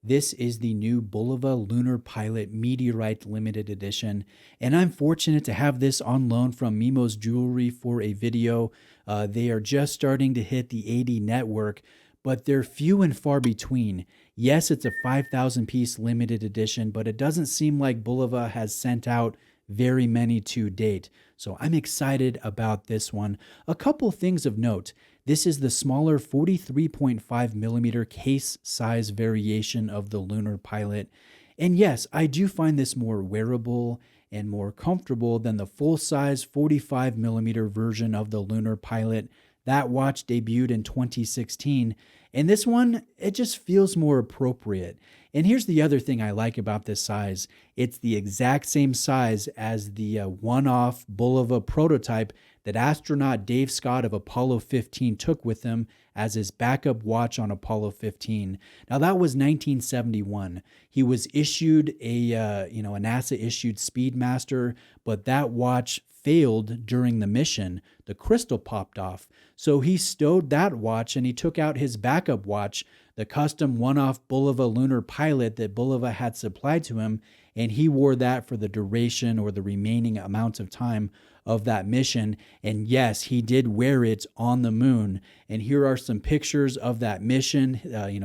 This is the new Bulova Lunar Pilot Meteorite Limited Edition, and I'm fortunate to have this on loan from Mimo's Jewelry for a video. They are just starting to hit the 80 network, but they're few and far between. Yes, it's a 5,000 piece limited edition, but it doesn't seem like Bulova has sent out very many to date. So I'm excited about this one. A couple things of note. This is the smaller 43.5 millimeter case size variation of the Lunar Pilot. And yes, I do find this more wearable and more comfortable than the full-size 45 millimeter version of the Lunar Pilot. That watch debuted in 2016, and this one, it just feels more appropriate. And here's the other thing I like about this size. It's the exact same size as the one-off Bulova prototype that astronaut Dave Scott of Apollo 15 took with him as his backup watch on Apollo 15. Now that was 1971. He was issued a NASA issued Speedmaster, but that watch failed during the mission. The crystal popped off. So he stowed that watch and he took out his backup watch, the custom one-off Bulova Lunar Pilot that Bulova had supplied to him, and he wore that for the duration or the remaining amount of time of that mission. And yes, he did wear it on the moon. And here are some pictures of that mission.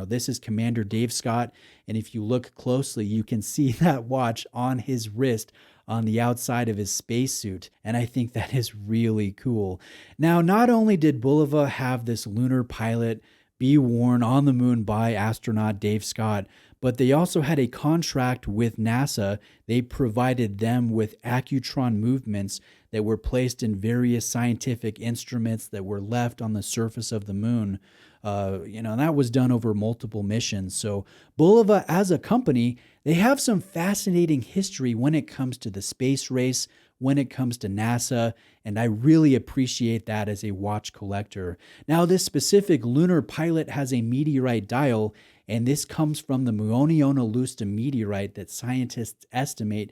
This is Commander Dave Scott, and if you look closely, you can see that watch on his wrist on the outside of his spacesuit, and I think that is really cool. Now, not only did Bulova have this Lunar Pilot be worn on the moon by astronaut Dave Scott, but they also had a contract with NASA. They provided them with Accutron movements that were placed in various scientific instruments that were left on the surface of the moon. And that was done over multiple missions. So Bulova, as a company, they have some fascinating history when it comes to the space race, when it comes to NASA, and I really appreciate that as a watch collector. Now, this specific Lunar Pilot has a meteorite dial, and this comes from the Muonionalusta meteorite that scientists estimate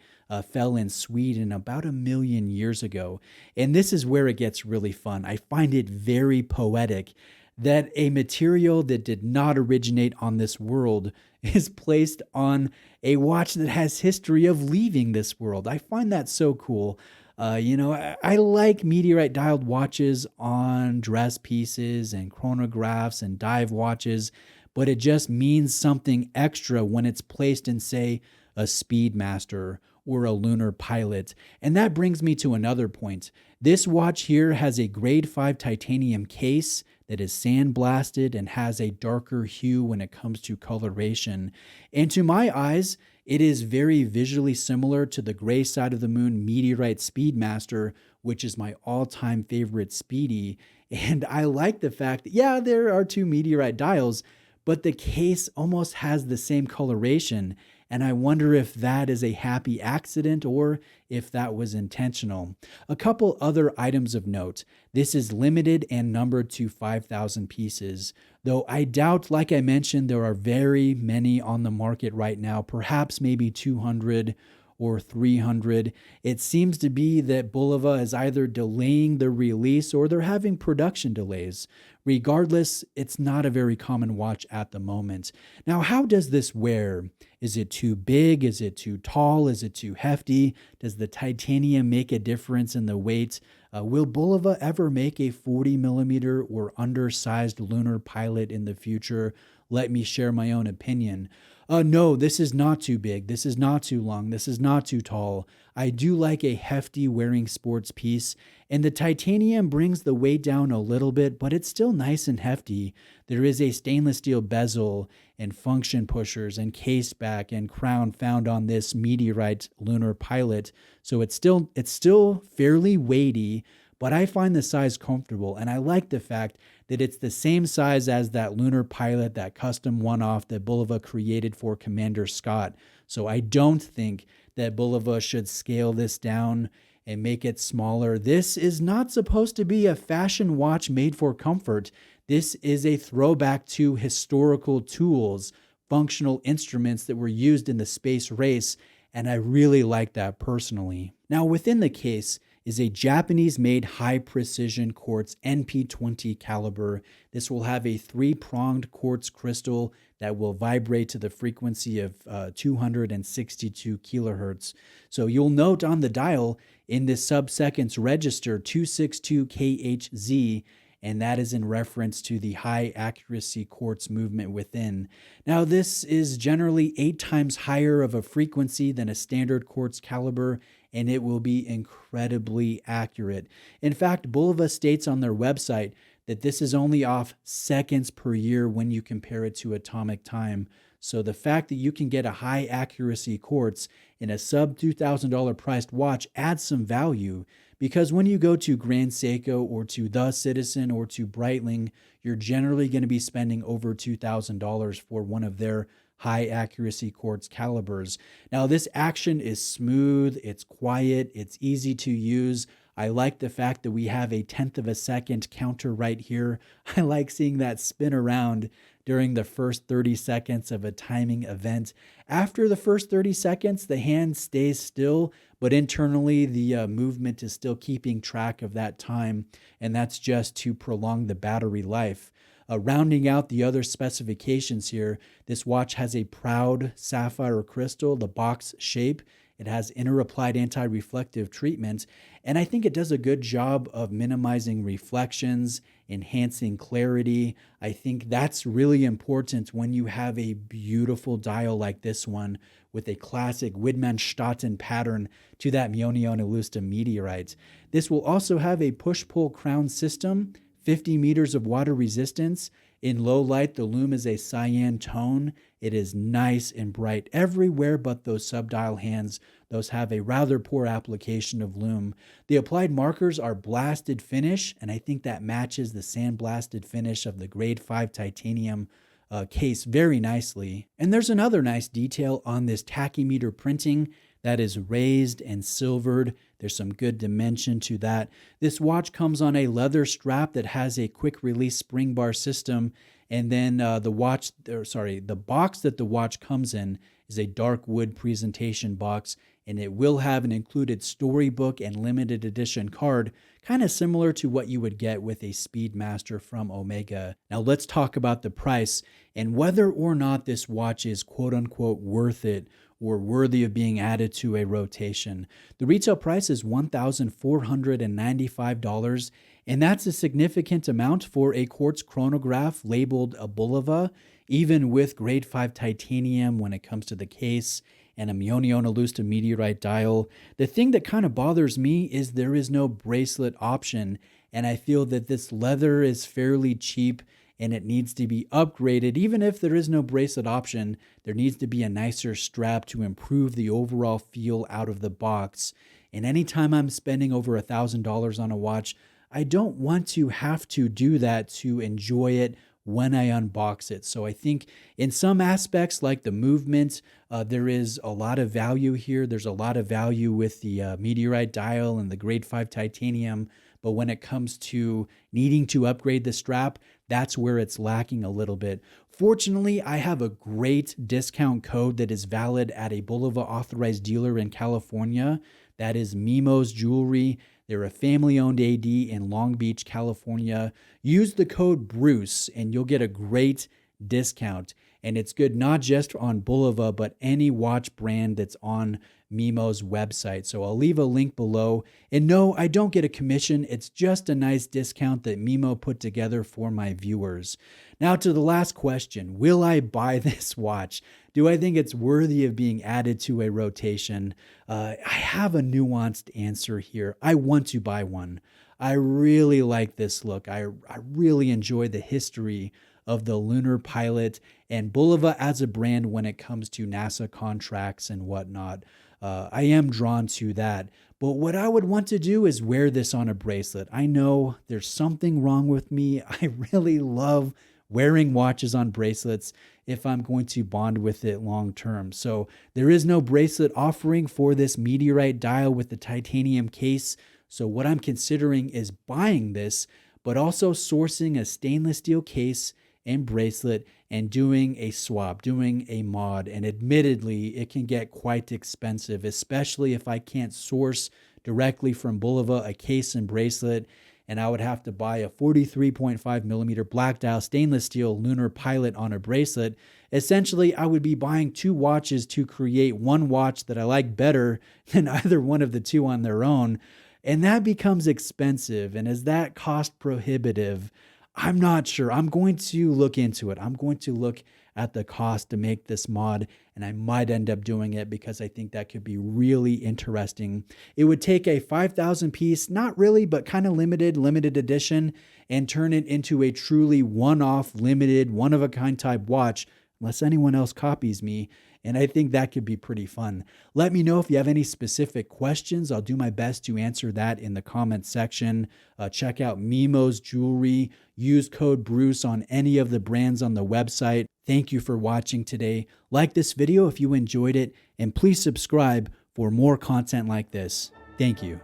fell in Sweden about 1 million years ago. And this is where it gets really fun. I find it very poetic that a material that did not originate on this world is placed on a watch that has history of leaving this world. I find that so cool. I like meteorite dialed watches on dress pieces and chronographs and dive watches, but it just means something extra when it's placed in, say, a Speedmaster or a Lunar Pilot. And that brings me to another point. This watch here has a grade 5 titanium case that is sandblasted and has a darker hue when it comes to coloration. And to my eyes, it is very visually similar to the Gray Side of the Moon Meteorite Speedmaster, which is my all-time favorite Speedy. And I like the fact that, yeah, there are two meteorite dials, but the case almost has the same coloration. And I wonder if that is a happy accident or if that was intentional. A couple other items of note. This is limited and numbered to 5,000 pieces, though I doubt, like I mentioned, there are very many on the market right now, perhaps maybe 200 or 300. It seems to be that Bulova is either delaying the release or they're having production delays. Regardless, it's not a very common watch at the moment. Now, how does this wear? Is it too big? Is it too tall? Is it too hefty? Does the titanium make a difference in the weight? Will Bulova ever make a 40 millimeter or undersized Lunar Pilot in the future? Let me share my own opinion. No, this is not too big. This is not too long. This is not too tall. I do like a hefty wearing sports piece, and the titanium brings the weight down a little bit, but it's still nice and hefty. There is a stainless steel bezel and function pushers and case back and crown found on this Meteorite Lunar Pilot, so it's still fairly weighty, but I find the size comfortable, and I like the fact that it's the same size as that Lunar Pilot, that custom one-off that Bulova created for Commander Scott. So I don't think that Bulova should scale this down and make it smaller. This is not supposed to be a fashion watch made for comfort. This is a throwback to historical tools, functional instruments that were used in the space race, and I really like that personally. Now, within the case, is a Japanese-made high-precision quartz NP20 caliber. This will have a three-pronged quartz crystal that will vibrate to the frequency of 262 kilohertz. So you'll note on the dial in this sub-seconds register 262 kHz, and that is in reference to the high accuracy quartz movement within. Now, this is generally 8 times higher of a frequency than a standard quartz caliber, and it will be incredibly accurate. In fact, Bulova states on their website that this is only off seconds per year when you compare it to atomic time. So the fact that you can get a high accuracy quartz in a sub $2,000 priced watch adds some value, because when you go to Grand Seiko or to The Citizen or to Breitling, you're generally going to be spending over $2,000 for one of their high accuracy quartz calibers. Now, this action is smooth, it's quiet, it's easy to use. I like the fact that we have a 1/10 of a second counter right here. I like seeing that spin around during the first 30 seconds of a timing event. After the first 30 seconds, the hand stays still, but internally the movement is still keeping track of that time, and that's just to prolong the battery life. Rounding out the other specifications here, this watch has a proud sapphire crystal, the box shape. It has inner applied anti-reflective treatment, and I think it does a good job of minimizing reflections, enhancing clarity. I think that's really important when you have a beautiful dial like this one with a classic Widmanstätten pattern to that Meteorite Lunar meteorite. This will also have a push-pull crown system, 50 meters of water resistance. In low light, the lume is a cyan tone. It is nice and bright everywhere but those subdial hands. Those have a rather poor application of lume. The applied markers are blasted finish, and I think that matches the sandblasted finish of the grade 5 titanium case very nicely. And there's another nice detail on this tachymeter printing that is raised and silvered. There's some good dimension to that. This watch comes on a leather strap that has a quick release spring bar system, and then the box that the watch comes in is a dark wood presentation box, and it will have an included storybook and limited edition card, kind of similar to what you would get with a Speedmaster from Omega. Now let's talk about the price and whether or not this watch is quote-unquote worth it or worthy of being added to a rotation. The retail price is $1,495, and that's a significant amount for a quartz chronograph labeled a Bulova, even with grade 5 titanium when it comes to the case and a Meteorite Lunar meteorite dial. The thing that kind of bothers me is there is no bracelet option, and I feel that this leather is fairly cheap and it needs to be upgraded. Even if there is no bracelet option, there needs to be a nicer strap to improve the overall feel out of the box. And anytime I'm spending over $1,000 on a watch, I don't want to have to do that to enjoy it when I unbox it. So I think in some aspects, like the movement, there is a lot of value here. There's a lot of value with the meteorite dial and the grade 5 titanium. But when it comes to needing to upgrade the strap, that's where it's lacking a little bit. Fortunately, I have a great discount code that is valid at a Bulova authorized dealer in California. That is Mimo's Jewelry. They're a family-owned AD in Long Beach, California. Use the code Bruce and you'll get a great discount. And it's good not just on Bulova, but any watch brand that's on Mimo's website. So I'll leave a link below. And no, I don't get a commission. It's just a nice discount that Mimo put together for my viewers. Now to the last question. Will I buy this watch? Do I think it's worthy of being added to a rotation? I have a nuanced answer here. I want to buy one. I really like this look. I really enjoy the history of the lunar pilot and Bulova as a brand when it comes to NASA contracts and whatnot. I am drawn to that. But what I would want to do is wear this on a bracelet. I know there's something wrong with me. I really love wearing watches on bracelets if I'm going to bond with it long term. So there is no bracelet offering for this meteorite dial with the titanium case. So what I'm considering is buying this, but also sourcing a stainless steel case and bracelet and doing a swap, doing a mod. And admittedly, it can get quite expensive, especially if I can't source directly from Bulova, a case and bracelet, and I would have to buy a 43.5 millimeter black dial stainless steel lunar pilot on a bracelet. Essentially, I would be buying two watches to create one watch that I like better than either one of the two on their own. And that becomes expensive. And is that cost prohibitive? I'm not sure. I'm going to look into it. I'm going to look at the cost to make this mod, and I might end up doing it because I think that could be really interesting. It would take a 5,000 piece, not really, but kind of limited edition, and turn it into a truly one-off, limited, one-of-a-kind type watch, unless anyone else copies me. And I think that could be pretty fun. Let me know if you have any specific questions. I'll do my best to answer that in the comment section. Check out Mimo's jewelry. Use code Bruce on any of the brands on the website. Thank you for watching today. Like this video if you enjoyed it, and please subscribe for more content like this. Thank you.